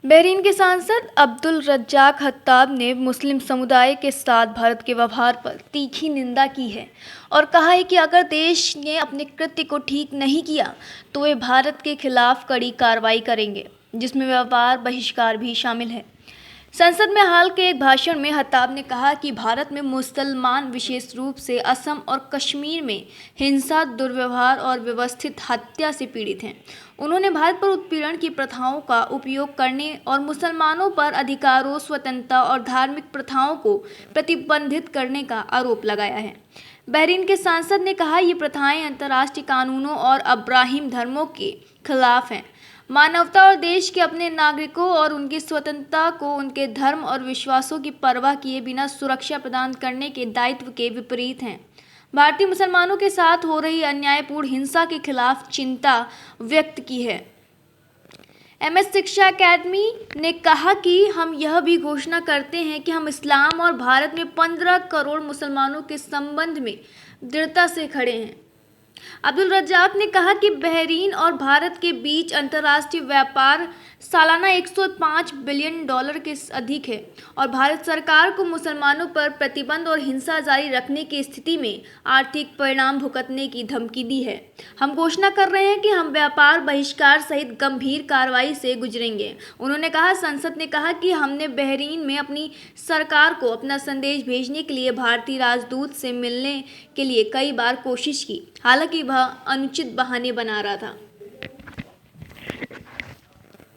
Bahrain के सांसद अब्दुल रज्जाक हत्ताब ने मुस्लिम समुदाय के साथ भारत के व्यवहार पर तीखी निंदा की है और कहा है कि अगर देश ने अपने कृत्य को ठीक नहीं किया तो वे भारत के खिलाफ कड़ी कार्रवाई करेंगे, जिसमें व्यापार बहिष्कार भी शामिल है। संसद में हाल के एक भाषण में हत्ताब ने कहा कि भारत में मुसलमान विशेष रूप से असम और कश्मीर में हिंसा, दुर्व्यवहार और व्यवस्थित हत्या से पीड़ित हैं। उन्होंने भारत पर उत्पीड़न की प्रथाओं का उपयोग करने और मुसलमानों पर अधिकारों, स्वतंत्रता और धार्मिक प्रथाओं को प्रतिबंधित करने का आरोप लगाया है। बहरीन के सांसद ने कहा, ये प्रथाएं अंतर्राष्ट्रीय कानूनों और अब्राहिम धर्मों के खिलाफ हैं। मानवता और देश के अपने नागरिकों और उनकी स्वतंत्रता को उनके धर्म और विश्वासों की परवाह किए बिना सुरक्षा प्रदान करने के दायित्व के विपरीत हैं। भारतीय मुसलमानों के साथ हो रही अन्यायपूर्ण हिंसा के खिलाफ चिंता व्यक्त की है। एमएस शिक्षा अकादमी ने कहा कि हम यह भी घोषणा करते हैं कि हम इस्लाम और भारत में 15 करोड़ मुसलमानों के संबंध में दृढ़ता से खड़े हैं। अब्दुल रज्जाक ने कहा कि बहरीन और भारत के बीच अंतर्राष्ट्रीय व्यापार सालाना 105 बिलियन डॉलर के अधिक है और भारत सरकार को मुसलमानों पर प्रतिबंध और हिंसा जारी रखने की स्थिति में आर्थिक परिणाम भुगतने की धमकी दी है। हम घोषणा कर रहे हैं कि हम व्यापार बहिष्कार सहित गंभीर कार्रवाई से गुजरेंगे। उन्होंने कहा, संसद ने कहा कि हमने बहरीन में अपनी सरकार को अपना संदेश भेजने के लिए भारतीय राजदूत से मिलने के लिए कई बार कोशिश की, हालांकि वह अनुचित बहाने बना रहा था।